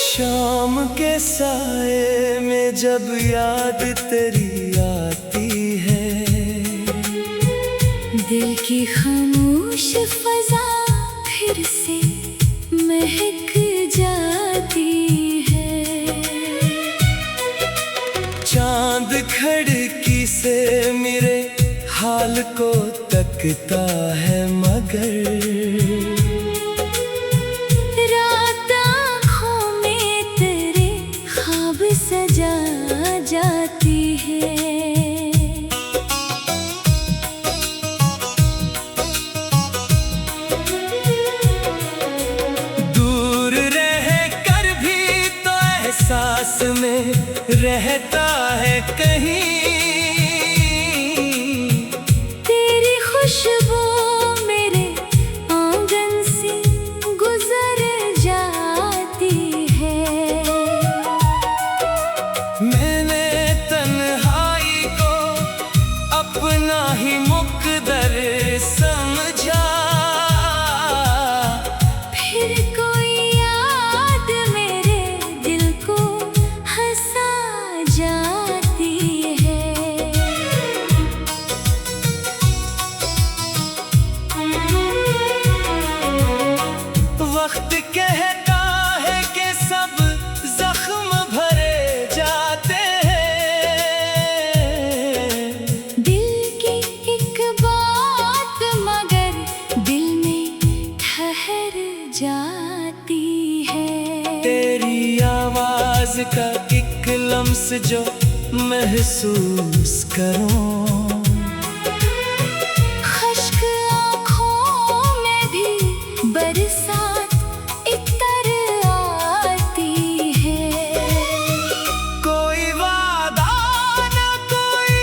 शाम के साए में जब याद तेरी आती है, दिल की खामोश फजा फिर से महक जाती है। चांद खिड़की से मेरे हाल को तकता है, मगर सजा जाती है। दूर रह कर भी तो एहसास में रहता है कहीं, तेरी खुशबू मेरे आंगन से गुजर जाती है। मैंने तन्हाई को अपना ही मुकद्दर समझा, फिर कोई याद मेरे दिल को हंसा जाती है। वक्त कहता है कि सब जख्म भरे जाते हैं, दिल की एक बात मगर दिल में ठहर जाती है। तेरी आवाज का एक लम्स जो महसूस करूं, खश्क आँखों में भी बरसात इतर आती है। कोई वादा न कोई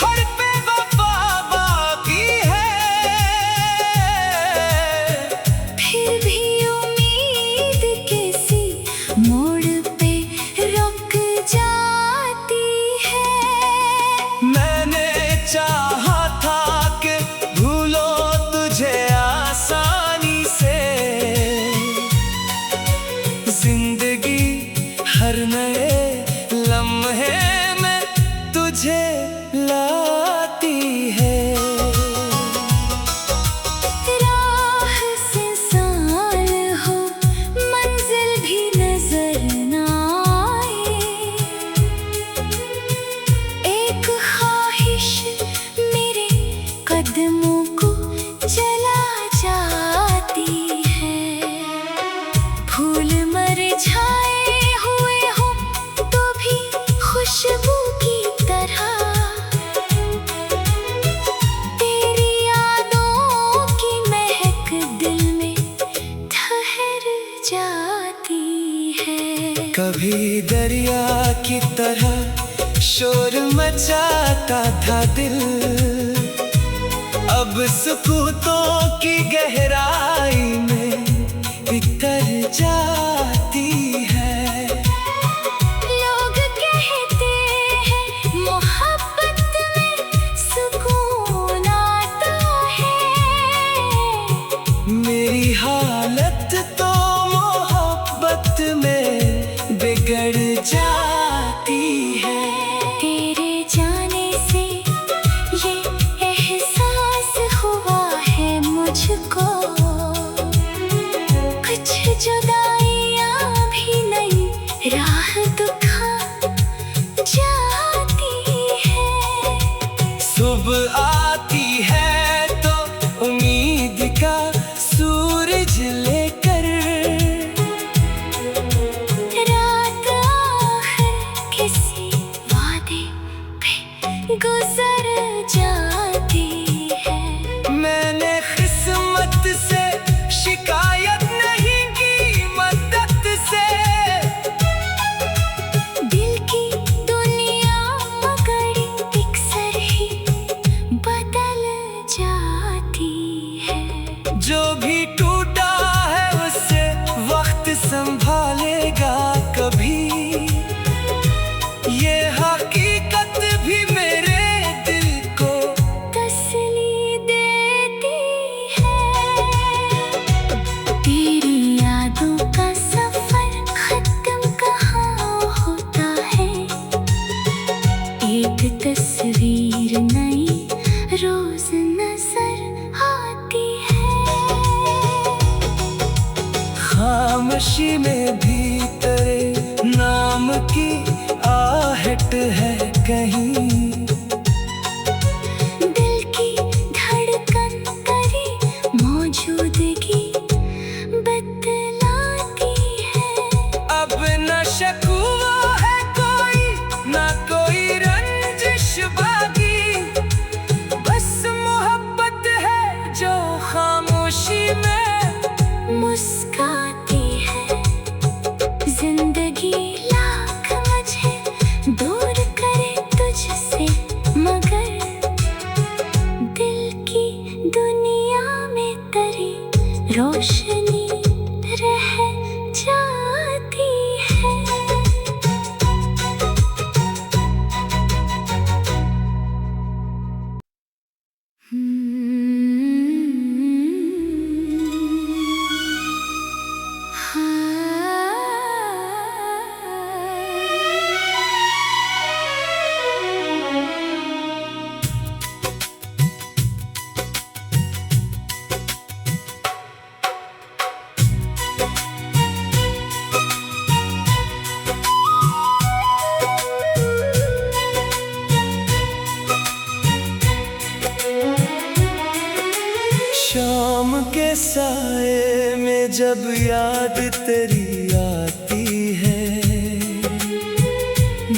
हर पे वफा बाकी है, फिर भी उम्मीद किसी मोड़ पे रुक जाती है। मैंने चाहा था कि भूलो तुझे आसानी से, जिंदगी हर नए लम्हे में तुझे लाती है। राह से साल हो मंजिल भी नजर न आए, एक ख्वाहिश मेरे कदमों को जला जाती है। फूल मुरझाए हुए हो तो भी खुशबू की तरह, तेरी यादों की महक दिल में ठहर जाती है। कभी दरिया की तरह शोर मचाता था दिल, अब सुकूतों की गहराई में बिखर जाती है। लोग कहते हैं मोहब्बत में सुकून आता है, मेरी हालत तो मोहब्बत में बिगड़ जाती है। तेरे जाने से ये एहसास हुआ है मुझको, कुछ जुदाइयां भी नहीं राह दिखा जाती है। सुबह आती है तो उम्मीद का सूरज लेकर, रात आखिर किसी वादे पे गुजर जाती है। मैंने किस्मत से शिकायत नहीं की, खामोशी में भी तेरे नाम की आहट है कहीं। दिल की धड़कन तेरी मौजूदगी बतलाती है। अब न शकवा है कोई, न कोई रंजिश बाकी, बस मोहब्बत है जो खामोशी में मुस्काती है। जिंदगी लाख मुझे दूर करे तुझसे, मगर दिल की दुनिया में तेरी रोशनी रह जाती है। शाम के साए में जब याद तेरी आती है,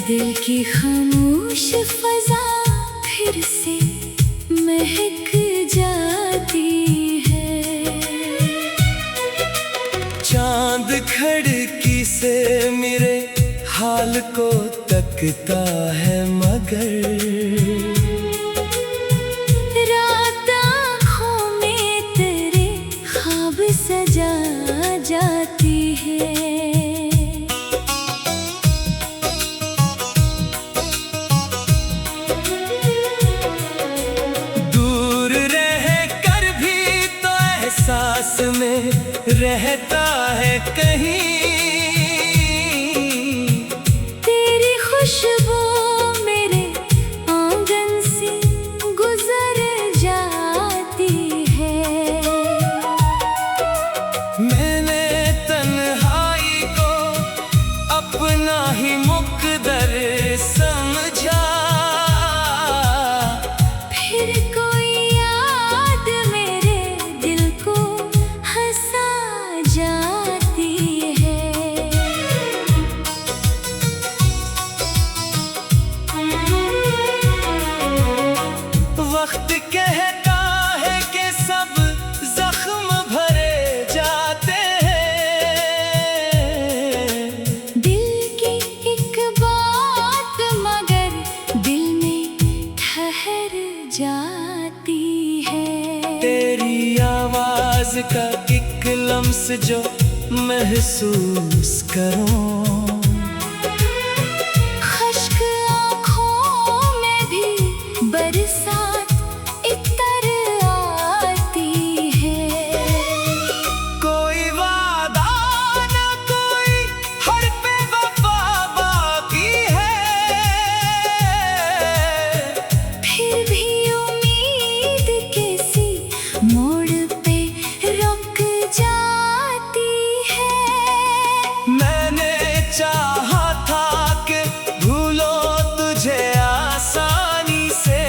दिल की खामोश फजा फिर से महक जाती है। चांद खिड़की से मेरे हाल को तकता है, मगर रात आँखों में तेरे ख्वाब सजा जाती है। दूर रह कर भी तो एहसास में रहता है कहीं। तेरी खुशबू मेरे आंगन से गुजर जाती है। मैंने तन्हाई को अपना ही मुकद्दर समझा, फिर कोई याद मेरे दिल को हंसा जाती है। वक्त कहता है कि सब जख्म भरे जाते हैं। दिल की एक बात मगर दिल में ठहर जाती है। तेरी आवाज का एक लम्स जो महसूस करूं, खश्क आँखों में भी बरसात इतर आती है। कोई वादा न कोई हर पे वफा बाकी है। फिर भी उम्मीद किसी मोड़ पे रुक जाती है। मैंने चाहा था कि भूलो तुझे आसानी से,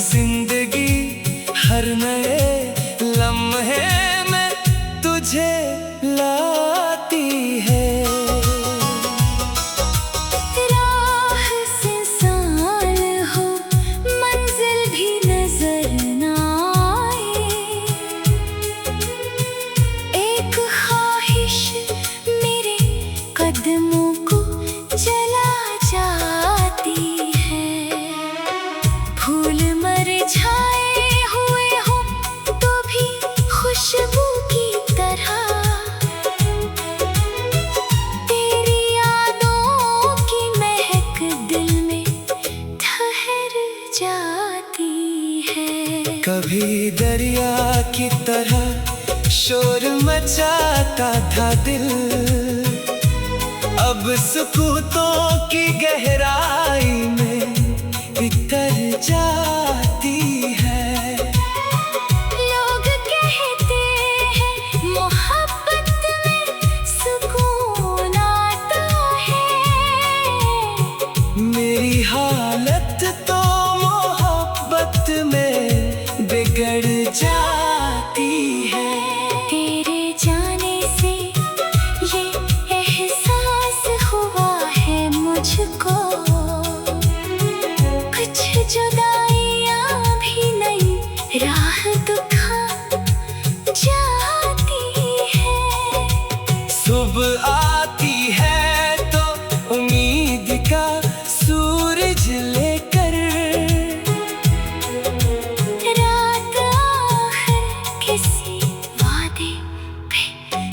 जिंदगी हर नए लम्हे में तुझे लाती है। राह से साल हो मंजिल भी नजर न आए। एक ख्वाहिश मेरे कदमों को जला जाती है। फूल मुरझाए हुए हो तो भी खुशबू की तरह तेरी यादों की महक दिल में ठहर जाती है। कभी दरिया की तरह शोर मचाता था दिल, अब सुकूतों की गहराई में बिखर जाती है। लोग कहते हैं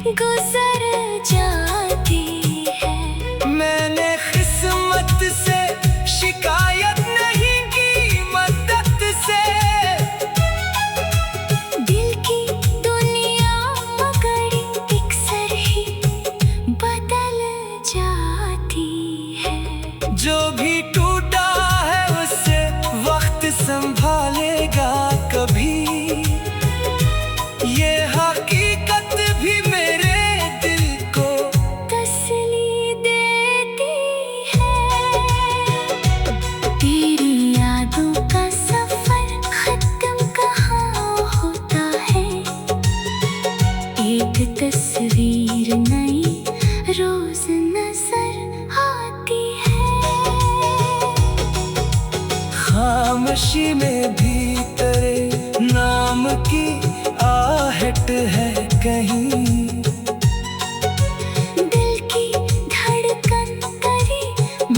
गुजर जाती है। मैंने किस्मत से शिकायत नहीं की, मदद से। दिल की दुनिया मगर अक्सर ही बदल जाती है। जो भी टूटा है उसे वक्त संभालेगा कभी। ये हकीकत भी मेरे दिल को तसल्ली देती है। तेरी यादों का सफर खत्म कहाँ होता है। एक तस्वीर नई रोज नजर आती है। खामोशी में भी तेरे नाम की आहट है कहीं। दिल की धड़कन करी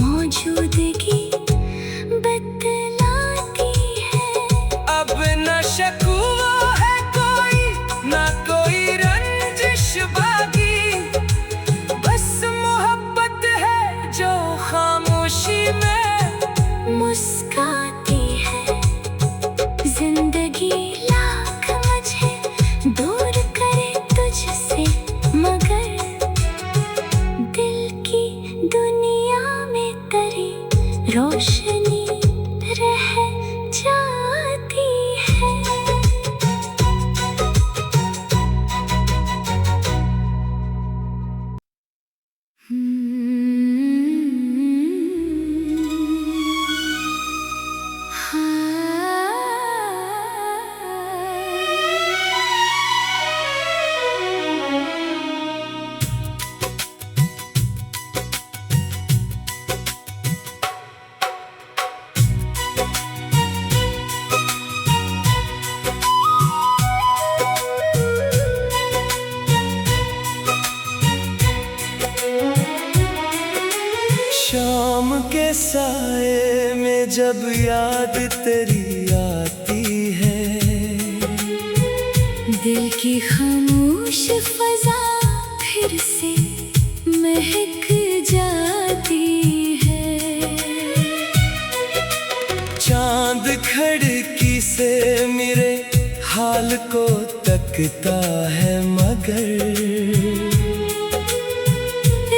मौजूदगी बतलाती है। अब न शकवा है कोई, न कोई रंजिश बाकी। बस मोहब्बत है जो खामोशी में मुस्काती है। जिंदगी लाख मुझे दूर करे तुझसे, मगर दिल की दुनिया में तेरी रोशनी रह जाती है। शाम के साए में जब याद तेरी आती है। दिल की खामोश फजा फिर से महक जाती है। चांद खिड़की से मेरे हाल को तकता है, मगर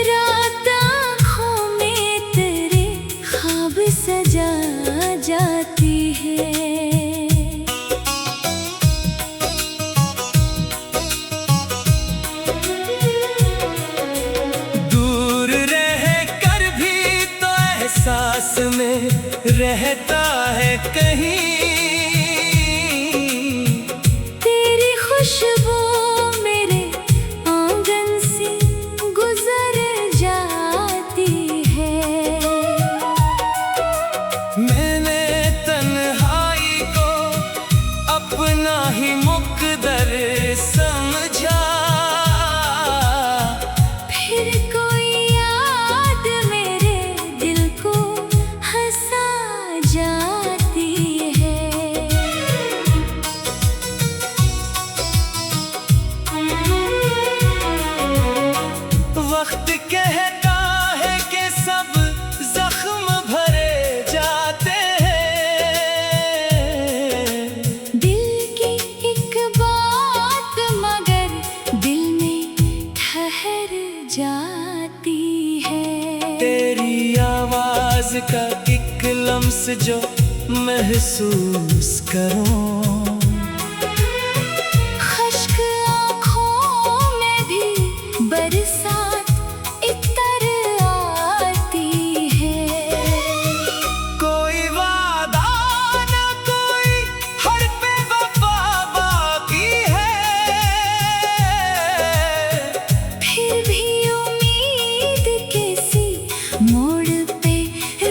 रात आँखों में तेरे ख्वाब सजा जाती है। दूर रह कर भी तो एहसास में रहता है कहीं। तेरी खुशबू मेरे आंगन से गुजर जाती है। मैंने तन्हाई को अपना ही मुकद्दर समझा। फिर कोई याद मेरे दिल को हंसा जाती है। वक्त कहता है कि सब जख्म भरे जाते हैं। दिल की एक बात मगर दिल में ठहर जाती है। तेरी आवाज का एक लम्स जो महसूस करूं। खश्क आँखों में भी बरसात इतर आती है। कोई वादा न कोई हड़पे वफा बाकी है। फिर भी उम्मीद किसी मोड़ पे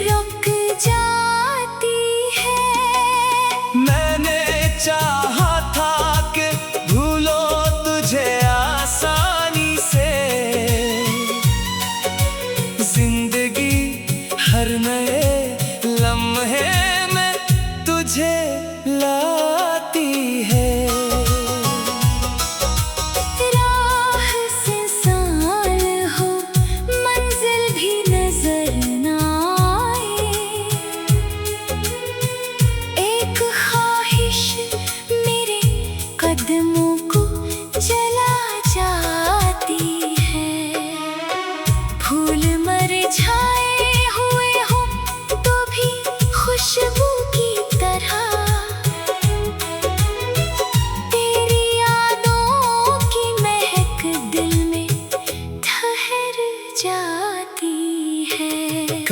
रुक जाती है। मैंने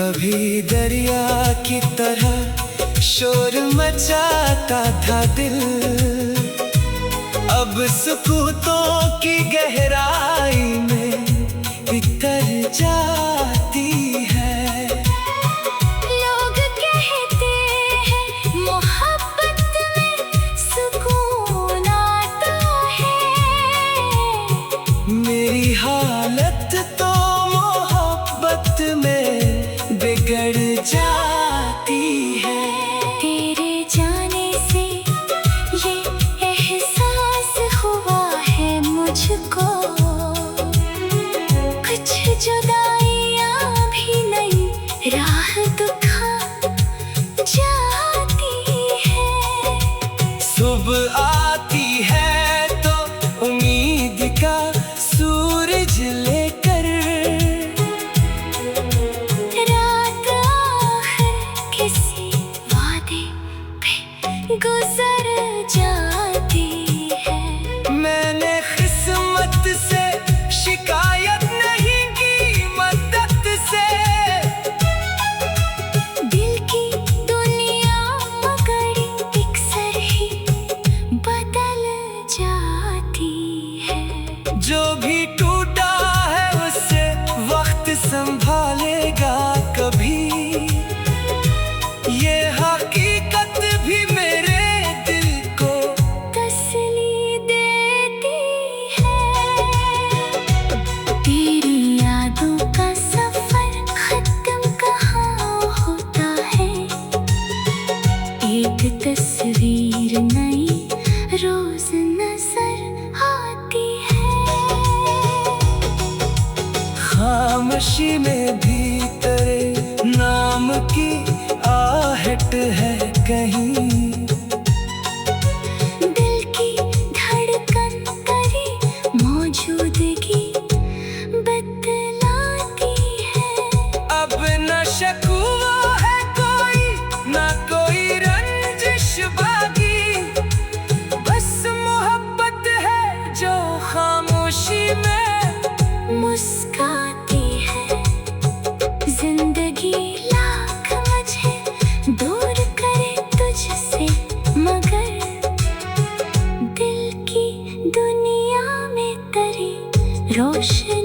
कभी दरिया की तरह शोर मचाता था दिल, अब सुकूतों की गहराई में बितर जाती है। लोग कहते हैं मोहब्बत में सुकून आता है, मेरी हालत तो मोहब्बत में बिगड़ जाती है। तेरे जाने से ये एहसास हुआ है मुझको, कुछ जुदाइयां भी नई राह दिखा जाती है। सुबह आती है तो उम्मीद का सूरज लेकर, रात आखिर किसी वादे पे गुजर जाती है। मैंने किस्मत से शिकायत नहीं की मदद से, दिल की दुनिया मगर अक्सर ही बदल जाती है। जो भी टूटा है उसे वक्त संभालेगा कभी, ये हकीकत भी मेरे दिल को तसल्ली देती है। तेरी यादों का सफर खत्म कहाँ होता है, एक तस्वीर नई रोज नजर आती है। खामोशी में भी तेरे नाम की आहट है कहीं, दिल की धड़कन करी मौजूदगी बतलाती है। अब न शकवा है कोई न कोई रंजिश बाकी, बस मोहब्बत है जो खामोशी में मुस्काती है। जिंदगी लाख मुझे दूर करे तुझसे, मगर दिल की दुनिया में तेरी रोशनी